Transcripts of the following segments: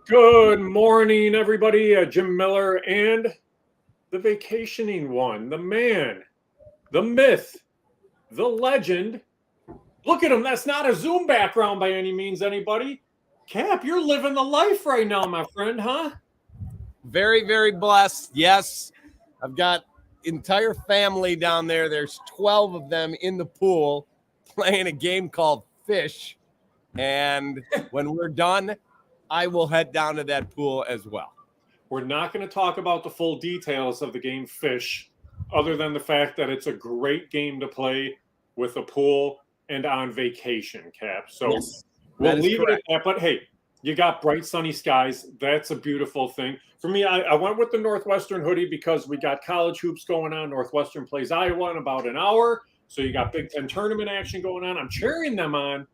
Good morning, everybody. Jim Miller and the vacationing one, the man, the myth, the legend. Look at him. That's not a Zoom background by any means, anybody. Cap, you're living the life right now, my friend, huh? Very, very blessed. Yes, I've got entire family down there. There's 12 of them in the pool playing a game called Fish. And when we're done, I will head down to that pool as well. We're not going to talk about the full details of the game Fish, other than the fact that it's a great game to play with a pool and on vacation, Cap. So Yes, we'll that is leave it at correct. that. But hey, you got bright sunny skies. That's a beautiful thing. For me, I went with the Northwestern hoodie because we got college hoops going on. Northwestern plays Iowa in about an hour. So you got Big Ten tournament action going on. I'm cheering them on.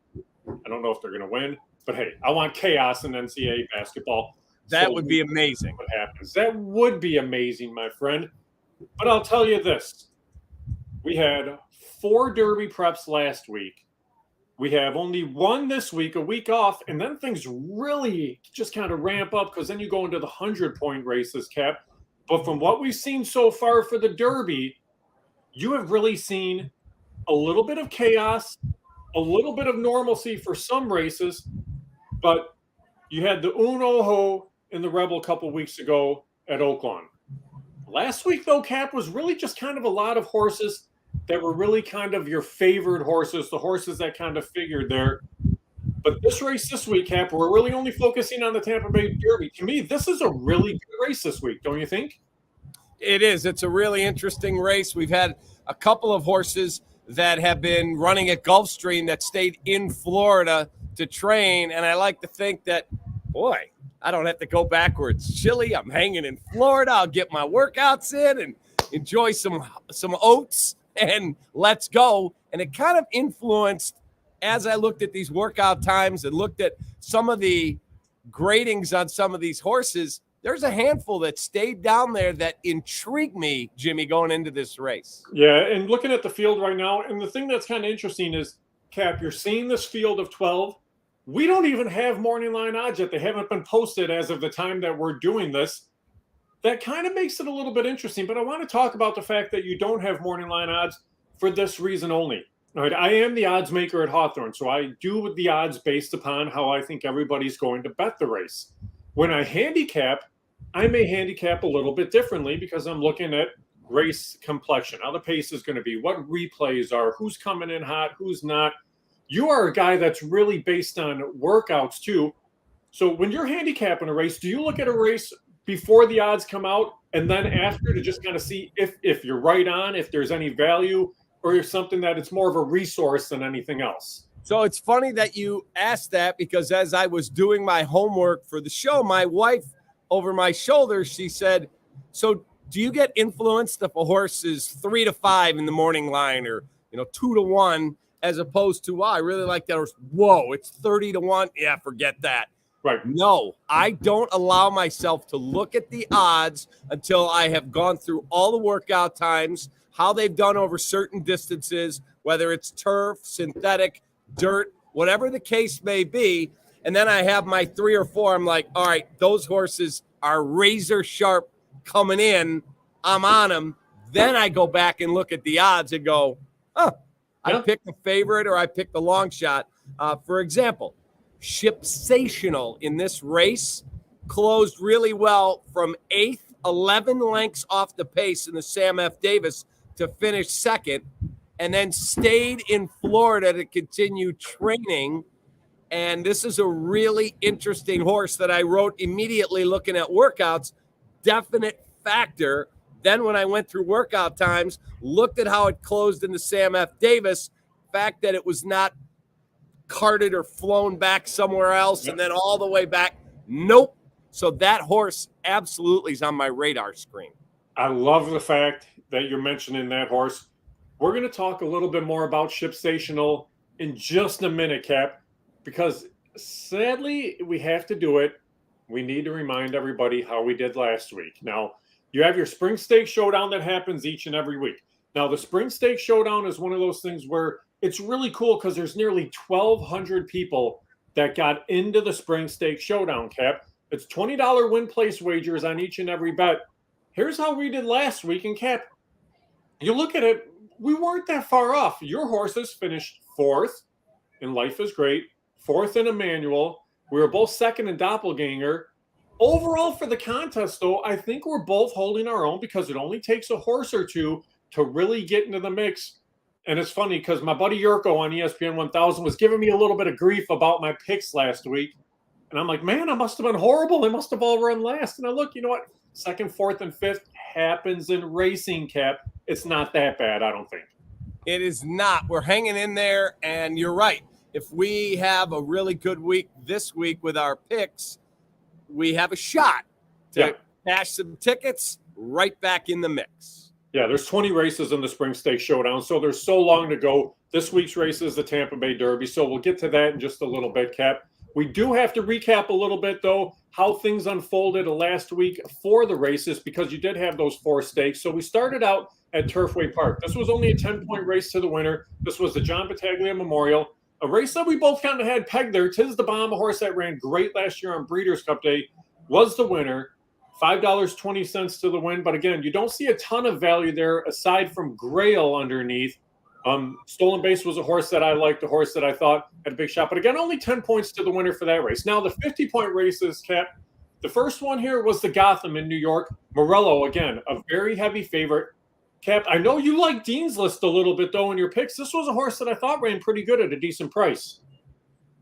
I don't know if they're going to win, but hey, I want chaos in NCAA basketball. That would be amazing. What happens? That would be amazing, my friend. But I'll tell you this. We had 4 Derby preps last week. We have only one this week, a week off, and then things really just kind of ramp up because then you go into the 100-point races, Cap. But from what we've seen so far for the Derby, you have really seen a little bit of chaos, a little bit of normalcy for some races, but you had the Unoho and the Rebel a couple weeks ago at Oaklawn. Last week, though, Cap, was really just kind of a lot of horses that were really kind of your favored horses, the horses that kind of figured there. But this race this week, Cap, we're really only focusing on the Tampa Bay Derby. To me, this is a really good race this week, don't you think? It is. It's a really interesting race. We've had a couple of horses that have been running at Gulfstream that stayed in Florida to train. And I like to think that, boy, I don't have to go backwards. Chilly. I'm hanging in Florida. I'll get my workouts in and enjoy some oats and let's go. And it kind of influenced as I looked at these workout times and looked at some of the gradings on some of these horses. There's a handful that stayed down there that intrigued me, Jimmy, going into this race. Yeah, and looking at the field right now, and the thing that's kind of interesting is, Cap, you're seeing this field of 12. We don't even have morning line odds yet. They haven't been posted as of the time that we're doing this. That kind of makes it a little bit interesting, but I want to talk about the fact that you don't have morning line odds for this reason only. All right, I am the odds maker at Hawthorne, so I do the odds based upon how I think everybody's going to bet the race. When I handicap, I may handicap a little bit differently because I'm looking at race complexion, how the pace is going to be, what replays are, who's coming in hot, who's not. You are a guy that's really based on workouts too. So when you're handicapping a race, do you look at a race before the odds come out and then after to just kind of see if you're right on, if there's any value, or something that it's more of a resource than anything else? So it's funny that you asked that because as I was doing my homework for the show, my wife over my shoulder, she said, so do you get influenced if a horse is 3 to 5 in the morning line or, 2 to 1 as opposed to, wow, I really like that horse. Whoa, it's 30 to 1. Yeah, forget that. Right. No, I don't allow myself to look at the odds until I have gone through all the workout times, how they've done over certain distances, whether it's turf, synthetic, dirt, whatever the case may be. And then I have my 3 or 4. I'm like, all right, those horses are razor sharp coming in. I'm on them. Then I go back and look at the odds and go, I picked the favorite or I picked the long shot. For example, Shipsational in this race closed really well from 8th, 11 lengths off the pace in the Sam F. Davis to finish second, and then stayed in Florida to continue training. And this is a really interesting horse that I wrote immediately looking at workouts, definite factor. Then when I went through workout times, looked at how it closed in the Sam F. Davis, fact that it was not carted or flown back somewhere else and then all the way back. Nope. So that horse absolutely is on my radar screen. I love the fact that you're mentioning that horse. We're going to talk a little bit more about Shipsational in just a minute, Cap, because sadly we have to do it. We need to remind everybody how we did last week. Now, you have your Spring Stakes Showdown that happens each and every week. Now, the Spring Stakes Showdown is one of those things where it's really cool because there's nearly 1,200 people that got into the Spring Stakes Showdown, Cap. It's $20 win place wagers on each and every bet. Here's how we did last week in Cap. You look at it, we weren't that far off. Your horses finished fourth in Life is Great, fourth in Emmanuel. We were both second in Doppelganger. Overall for the contest, though, I think we're both holding our own because it only takes a horse or two to really get into the mix. And it's funny because my buddy Yurko on ESPN 1000 was giving me a little bit of grief about my picks last week. And I'm like, man, I must have been horrible. They must have all run last. And I look, you know what? Second, fourth, and fifth happens in racing, Cap. It's not that bad, I don't think. It is not. We're hanging in there, and you're right. If we have a really good week this week with our picks, we have a shot to cash some tickets right back in the mix. Yeah, there's 20 races in the Spring Stakes Showdown, so there's so long to go. This week's race is the Tampa Bay Derby, so we'll get to that in just a little bit, Cap. We do have to recap a little bit, though, how things unfolded last week for the races because you did have those 4 stakes. So we started out at Turfway Park. This was only a 10-point race to the winner. This was the John Battaglia Memorial, a race that we both kind of had pegged there. Tis the Bomb, a horse that ran great last year on Breeders' Cup Day, was the winner. $5.20 to the win. But again, you don't see a ton of value there aside from Grail underneath. Stolen Base was a horse that I liked, a horse that I thought had a big shot. But again, only 10 points to the winner for that race. Now, the 50-point races, Cap, the first one here was the Gotham in New York. Morello, again, a very heavy favorite. Cap, I know you like Dean's List a little bit, though, in your picks. This was a horse that I thought ran pretty good at a decent price.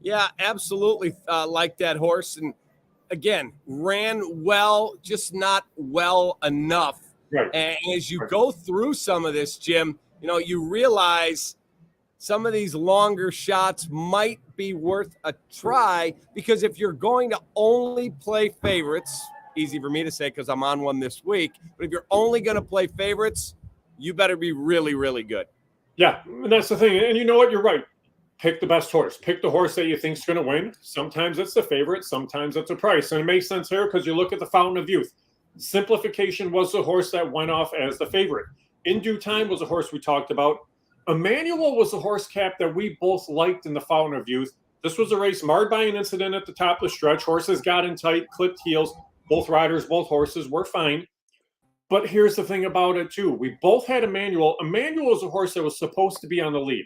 Yeah, absolutely like that horse. And again, ran well, just not well enough. Right. And as you go through some of this, Jim, you know, you realize some of these longer shots might be worth a try because if you're going to only play favorites, easy for me to say because I'm on one this week, but if you're only going to play favorites, you better be really, really good. Yeah, and that's the thing. And you know what? You're right. Pick the best horse. Pick the horse that you think's going to win. Sometimes it's the favorite. Sometimes it's a price. And it makes sense here because you look at the Fountain of Youth. Simplification was the horse that went off as the favorite. In Due Time was a horse we talked about. Emmanuel was a horse, Cap, that we both liked in the Fountain of Youth. This was a race marred by an incident at the top of the stretch. Horses got in tight, clipped heels. Both riders, both horses were fine. But here's the thing about it, too. We both had Emmanuel. Emmanuel was a horse that was supposed to be on the lead.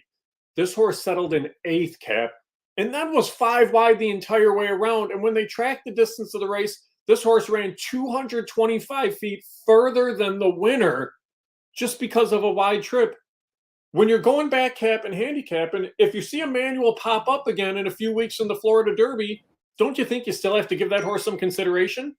This horse settled in 8th, Cap, and that was 5 wide the entire way around. And when they tracked the distance of the race, this horse ran 225 feet further than the winner just because of a wide trip. When you're going back, Cap, and handicapping, if you see Emmanuel pop up again in a few weeks in the Florida Derby, don't you think you still have to give that horse some consideration?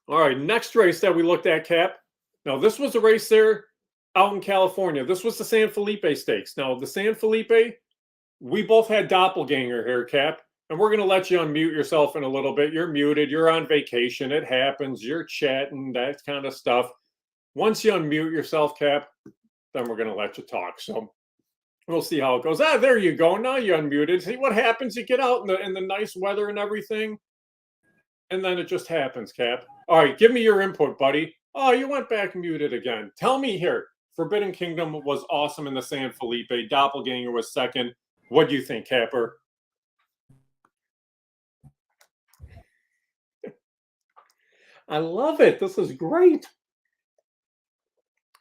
All right, next race that we looked at, Cap. Now, this was a race there out in California. This was the San Felipe Stakes. Now, the San Felipe, we both had Doppelganger here, Cap, and we're going to let you unmute yourself in a little bit. You're muted. You're on vacation. It happens. You're chatting, that kind of stuff. Once you unmute yourself, Cap, then we're going to let you talk. So we'll see how it goes. Ah, there you go. Now you unmuted. See what happens? You get out in the nice weather and everything, and then it just happens, Cap. All right, give me your input, buddy. Oh, you went back muted again. Tell me here. Forbidden Kingdom was awesome in the San Felipe. Doppelganger was second. What do you think, Capper? I love it. This is great.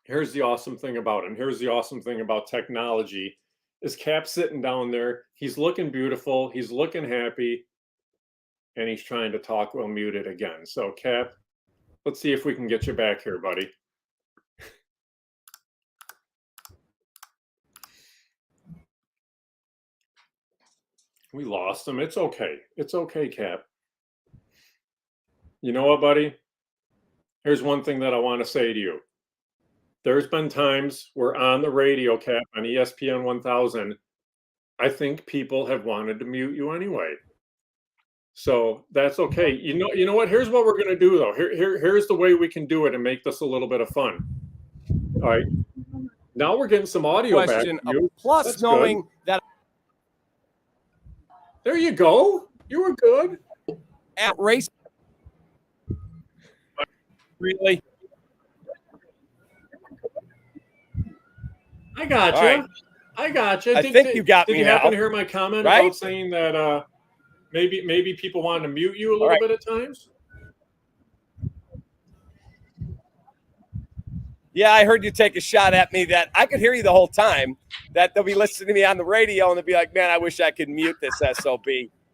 Here's the awesome thing about him. Here's the awesome thing about technology. Is Cap sitting down there. He's looking beautiful. He's looking happy. And he's trying to talk while muted again. So, Cap, let's see if we can get you back here, buddy. We lost him. It's okay. It's okay, Cap. You know what, buddy? Here's one thing that I want to say to you. There's been times where on the radio, Cap, on ESPN 1000, I think people have wanted to mute you anyway. So that's okay. You know what? Here's what we're going to do, though. Here's the way we can do it and make this a little bit of fun. All right. Now we're getting some audio back. Plus, that's knowing good. That. There you go. You were good. At race. Really? I got you. All right. I got you. I think you got did me you happen now, to hear my comment right? about saying that maybe people wanted to mute you a All little right. bit at times? Yeah, I heard you take a shot at me that I could hear you the whole time, that they'll be listening to me on the radio and they'll be like, man, I wish I could mute this SOB.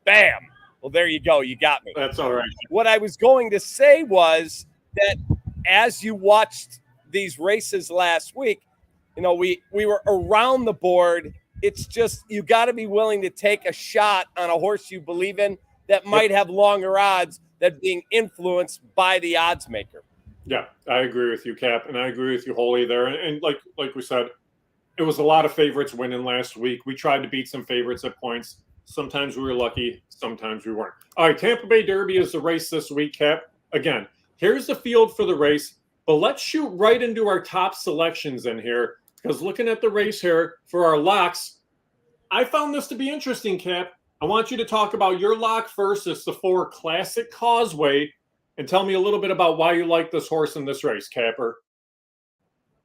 Bam. Well, there you go. You got me. That's all right. What I was going to say was that as you watched these races last week, you know, we were around the board. It's just you got to be willing to take a shot on a horse you believe in that might have longer odds than being influenced by the odds maker. Yeah, I agree with you, Cap, and I agree with you wholly there. And like we said, it was a lot of favorites winning last week. We tried to beat some favorites at points. Sometimes we were lucky, sometimes we weren't. All right, Tampa Bay Derby is the race this week, Cap. Again, here's the field for the race, but let's shoot right into our top selections in here, because looking at the race here for our locks, I found this to be interesting, Cap. I want you to talk about your lock first. It's the 4 Classic Causeway, and tell me a little bit about why you like this horse in this race, Capper.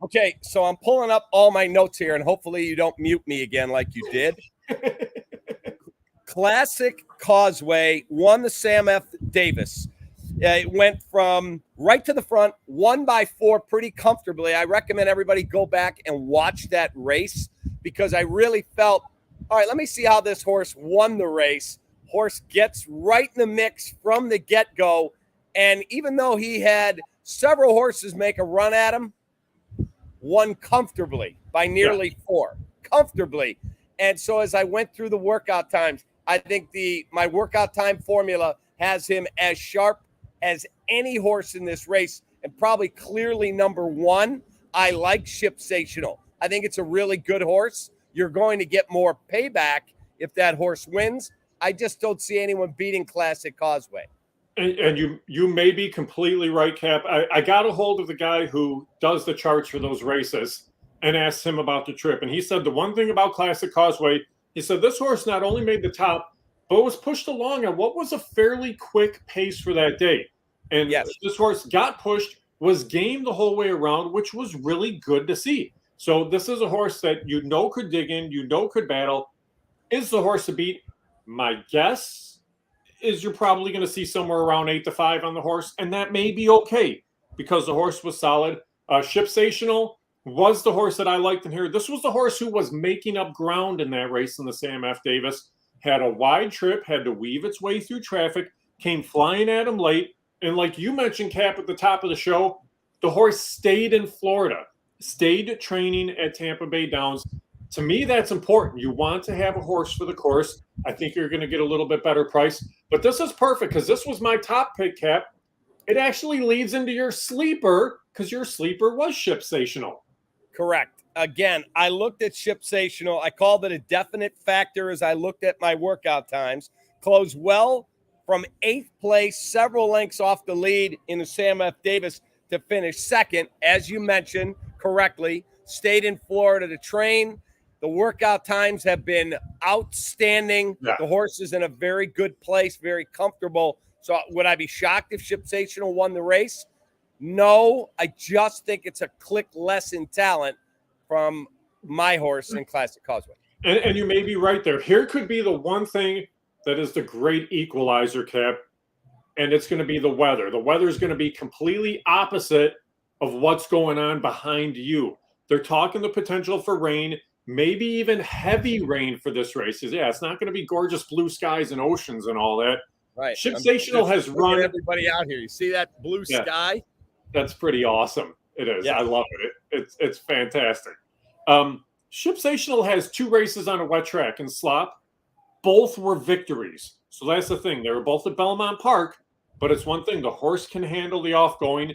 Okay, so I'm pulling up all my notes here, and hopefully you don't mute me again like you did. Classic Causeway won the Sam F. Davis. It went from right to the front, won by 4 pretty comfortably. I recommend everybody go back and watch that race because I really felt, all right, let me see how this horse won the race. Horse gets right in the mix from the get-go. And even though he had several horses make a run at him, won comfortably by nearly 4. Comfortably. And so as I went through the workout times, I think my workout time formula has him as sharp as any horse in this race, and probably clearly number 1. I like Shipsational. I think it's a really good horse. You're going to get more payback if that horse wins. I just don't see anyone beating Classic Causeway. And you may be completely right, Cap. I got a hold of the guy who does the charts for those races and asked him about the trip. And he said the one thing about Classic Causeway, he said this horse not only made the top, but was pushed along at what was a fairly quick pace for that day. And this horse got pushed, was game the whole way around, which was really good to see. So this is a horse that you know could dig in, you know could battle. Is the horse to beat? My guess is you're probably going to see somewhere around 8-5 on the horse, and that may be okay because the horse was solid. Shipsational was the horse that I liked in here. This was the horse who was making up ground in that race in the Sam F. Davis, had a wide trip, had to weave its way through traffic, came flying at him late, and like you mentioned, Cap, at the top of the show, the horse stayed in Florida, stayed training at Tampa Bay Downs. To me, that's important. You want to have a horse for the course. I think you're going to get a little bit better price. But this is perfect because this was my top pick, Cap. It actually leads into your sleeper because your sleeper was Shipsational. Correct. Again, I looked at Shipsational. I called it a definite factor as I looked at my workout times. Closed well from 8th place, several lengths off the lead in the Sam F. Davis to finish 2nd, as you mentioned correctly. Stayed in Florida to train. The workout times have been outstanding. Yeah. The horse is in a very good place, very comfortable. So would I be shocked if Shipsational won the race? No, I just think it's a click less in talent from my horse in Classic Causeway. And you may be right there. Here could be the one thing that is the great equalizer, Cap, and it's going to be the weather. The weather is going to be completely opposite of what's going on behind you. They're talking the potential for rain, maybe even heavy rain for this race. Yeah, it's not going to be gorgeous blue skies and oceans and all that. Right. Shipsational has run everybody out here. You see that blue sky? That's pretty awesome. It is. Yeah. I love it. It's fantastic. Shipsational has 2 races on a wet track in Slop. Both were victories. So that's the thing. They were both at Belmont Park, but it's one thing. The horse can handle the off-going.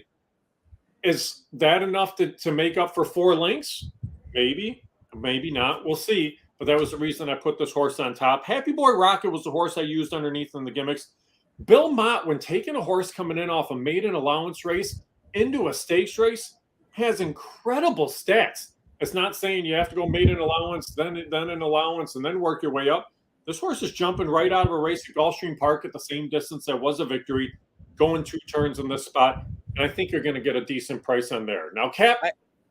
Is that enough to make up for 4 lengths? Maybe. Maybe not. We'll see. But that was the reason I put this horse on top. Happy Boy Rocket was the horse I used underneath in the gimmicks. Bill Mott, when taking a horse coming in off a maiden allowance race into a stakes race, has incredible stats. It's not saying you have to go maiden allowance, then an allowance, and then work your way up. This horse is jumping right out of a race at Gulfstream Park at the same distance that was a victory, going 2 turns in this spot. And I think you're going to get a decent price on there. Now, Cap.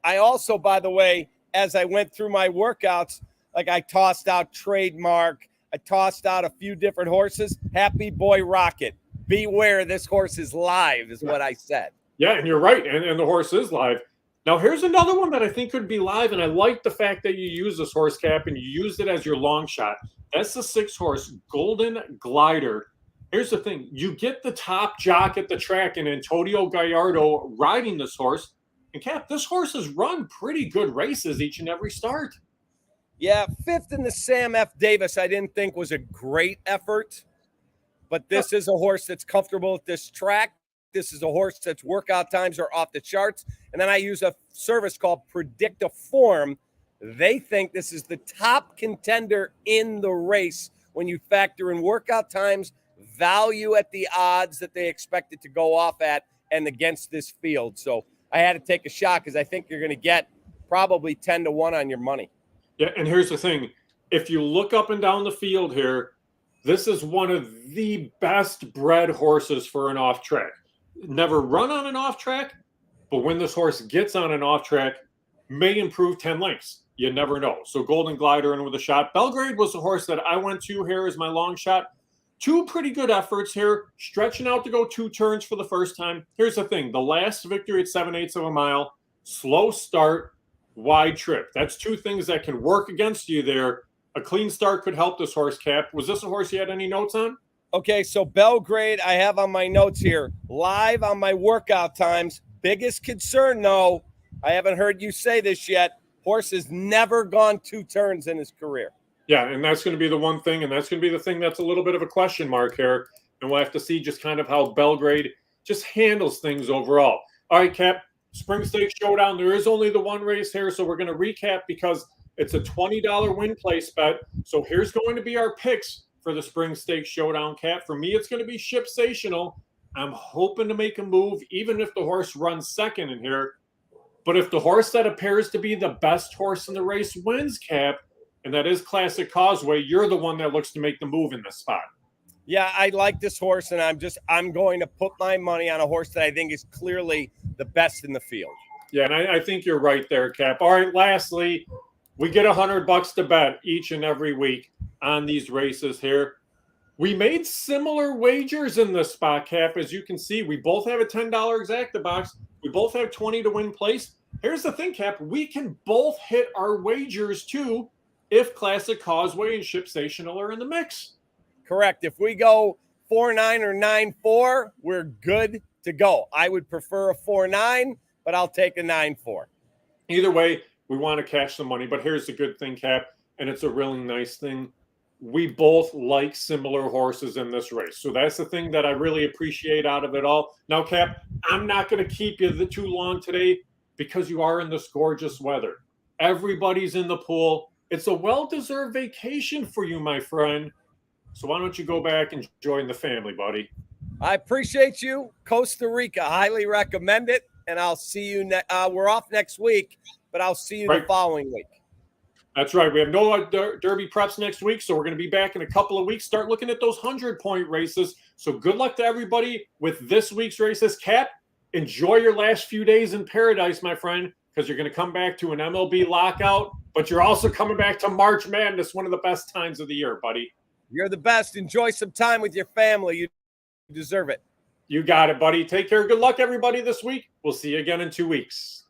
I also, by the way, as I went through my workouts, like I tossed out Trademark, I tossed out a few different horses. Happy Boy Rocket. Beware, this horse is live, is what I said. Yeah, and you're right. And the horse is live. Now, here's another one that I think could be live, and I like the fact that you use this horse, Cap, and you used it as your long shot. That's the 6-horse Golden Glider. Here's the thing. You get the top jock at the track in Antonio Gallardo riding this horse. And, Cap, this horse has run pretty good races each and every start. Yeah, 5th in the Sam F. Davis, I didn't think was a great effort. But this is a horse that's comfortable at this track. This is a horse that's workout times are off the charts. And then I use a service called Predict a Form. They think this is the top contender in the race when you factor in workout times, value at the odds that they expect it to go off at, and against this field. So I had to take a shot because I think you're going to get probably 10-1 on your money. Yeah, and here's the thing. If you look up and down the field here, this is one of the best bred horses for an off track. Never run on an off track, but when this horse gets on an off track, may improve 10 lengths. You never know. So Golden Glider in with a shot. Belgrade was the horse that I went to here as my long shot. 2 pretty good efforts here, stretching out to go 2 turns for the first time. Here's the thing. The last victory at 7/8 of a mile, slow start, wide trip. That's 2 things that can work against you there. A clean start could help this horse, Cap. Was this a horse you had any notes on? Okay, so Belgrade, I have on my notes here, live on my workout times. Biggest concern, though, I haven't heard you say this yet, horse has never gone 2 turns in his career. Yeah, and that's going to be the one thing, and that's going to be the thing that's a little bit of a question mark here. And we'll have to see just kind of how Belgrade just handles things overall. All right, Cap, Spring Stakes Showdown. There is only the one race here, so we're going to recap because it's a $20 win place bet. So here's going to be our picks for the Spring Stakes Showdown, Cap. For me, it's going to be Shipsational. I'm hoping to make a move, even if the horse runs second in here. But if the horse that appears to be the best horse in the race wins, Cap, and that is Classic Causeway, you're the one that looks to make the move in this spot. Yeah, I like this horse, and I'm going to put my money on a horse that I think is clearly the best in the field. Yeah, and I think you're right there, Cap. All right, lastly, we get $100 to bet each and every week on these races here. We made similar wagers in this spot, Cap. As you can see, we both have a $10 exacta box. We both have 20 to win place. Here's the thing, Cap. We can both hit our wagers, too, if Classic Causeway and Shipsational are in the mix. Correct. If we go 4-9 or 9-4, we're good to go. I would prefer a 4-9, but I'll take a 9-4. Either way, we want to cash some money. But here's the good thing, Cap, and it's a really nice thing. We both like similar horses in this race. So that's the thing that I really appreciate out of it all. Now, Cap, I'm not going to keep you too long today because you are in this gorgeous weather. Everybody's in the pool. It's a well-deserved vacation for you, my friend. So why don't you go back and join the family, buddy? I appreciate you. Costa Rica, highly recommend it. And I'll see you. We're off next week, but I'll see you the following week. That's right. We have no Derby preps next week, so we're going to be back in a couple of weeks. Start looking at those 100-point races. So good luck to everybody with this week's races. Cap, enjoy your last few days in paradise, my friend, because you're going to come back to an MLB lockout, but you're also coming back to March Madness, one of the best times of the year, buddy. You're the best. Enjoy some time with your family. You deserve it. You got it, buddy. Take care. Good luck, everybody, this week. We'll see you again in 2 weeks.